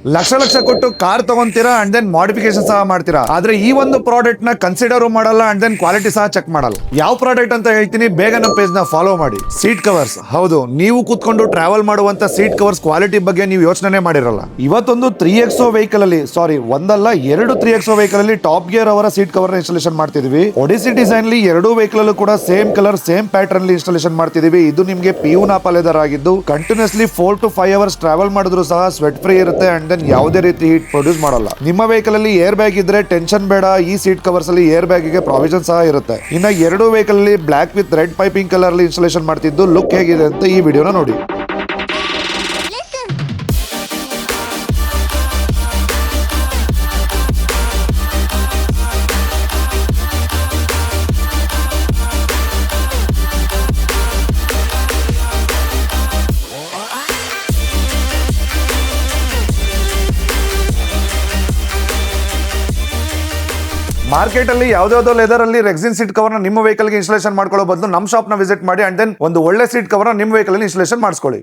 ಲಕ್ಷ ಲಕ್ಷ ಕೊಟ್ಟು car ತಗೊಂತೀರಾ and then modification ಸಹ ಮಾಡ್ತೀರಾ, ಆದ್ರೆ ಈ ಒಂದು ಪ್ರಾಡಕ್ಟ್ ನ ಕನ್ಸಿಡರ್ ಮಾಡಲ್ಲ ಅಂಡ್ ದೆನ್ ಕ್ವಾಲಿಟಿ ಸಹ ಚೆಕ್ ಮಾಡಲ್ಲ. ಯಾವ ಪ್ರಾಡಕ್ಟ್ ಅಂತ ಹೇಳ್ತೀನಿ, ಬೇಗ ನಮ್ಮ ಪೇಜ್ ನ ಫಾಲೋ ಮಾಡಿ. Seat covers. ಹೌದು, ನೀವು ಕೂತ್ಕೊಂಡು ಟ್ರಾವೆಲ್ ಮಾಡುವಂತ ಸೀಟ್ ಕವರ್ಸ್ ಕ್ವಾಲಿಟಿ ಬಗ್ಗೆ ನೀವು ಯೋಚನೆ ಮಾಡಿರಲ್ಲ. ಇವತ್ತೊಂದು 3XO ವೆಹಿಕಲ್ ಅಲ್ಲಿ, ಸಾರಿ ಒಂದಲ್ಲ ಎರಡು 3XO ವೆಹಿಕಲ್ ಅಲ್ಲಿ ಟಾಪ್ ಗಿಯರ್ ಅವರ ಸೀಟ್ ಕವರ್ ಇನ್ಸ್ಟಾಲೇಷನ್ ಮಾಡ್ತಿದೀವಿ. ಒಡಿಸಿ ಡಿಸೈನ್ ಅಲ್ಲಿ ಎರಡು ವೆಹಿಕಲ್ ಅಲ್ಲೂ ಕೂಡ ಸೇಮ್ ಕಲರ್ ಸೇಮ್ ಪ್ಯಾಟರ್ನ್ ಅಲ್ಲಿ ಇನ್ಸ್ಟಾಲೇಷನ್ ಮಾಡ್ತಿದೀವಿ. ಇದು ನಿಮಗೆ ಪಿಯುನಾಪ ಲೆದರ್ ಆಗಿದ್ದು ಕಂಟಿನ್ಯೂಸ್ಲಿ 4 to 5 ಅವರ್ಸ್ ಟ್ರಾವೆಲ್ ಮಾಡಿದ್ರು ಸಹ ಸ್ವೆಟ್ ಫ್ರೀ ಇರುತ್ತೆ ಅಂಡ್ ದೆನ್ ಯಾವುದೇ ರೀತಿ ಹೀಟ್ ಪ್ರೊಡ್ಯೂಸ್ ಮಾಡಲ್ಲ. ನಿಮ್ಮ ವೆಹಿಕಲ್ ಅಲ್ಲಿ ಏರ್ ಬ್ಯಾಗ್ ಇದ್ರೆ ಟೆನ್ಷನ್ ಬೇಡ, ಈ ಸೀಟ್ ಕವರ್ಸ್ ಅಲ್ಲಿ ಏರ್ ಬ್ಯಾಗ್ ಗೆ ಪ್ರಾವಿಷನ್ ಸಹ ಇರುತ್ತೆ. ಇನ್ನ ಎರಡು ವೆಹಿಕಲ್ ಅಲ್ಲಿ block with red piping colour ಅಲ್ಲಿ ಇನ್ಸ್ಟಾಲೇಷನ್ ಮಾಡ್ತಿದ್ದು ಲುಕ್ ಹೇಗಿದೆ ಅಂತ ಈ ವಿಡಿಯೋನ ನೋಡಿ. ಮಾರ್ಕೆಟ್ ಅಲ್ಲಿ ಯಾವ್ದಾವ್ದೋ ಲೆದರ್ ಅಲ್ಲಿ ರೆಕ್ಸಿನ್ ಸೀಟ್ ಕವರ್ ನ ನಿಮ್ಮ ವೆಹಿಕಲ್ ಗೆ ಇನ್ಸ್ಟಾಲೇಷನ್ ಮಾಡ್ಕೊಳ್ಳೋ ಬದಲು ನಮ್ಮ ಶಾಪ್ ನ ವಿಸಿಟ್ ಮಾಡಿ ಅಂಡ್ ದೆನ್ ಒಂದು ಒಳ್ಳೆ ಸೀಟ್ ಕವರ್ ನ ನಿಮ್ಮ ವೆಹಿಕಲ್ ಅಲ್ಲಿ ಇನ್ಸ್ಟಾಲೇಷನ್ ಮಾಡಿಸ್ಕೊಳ್ಳಿ.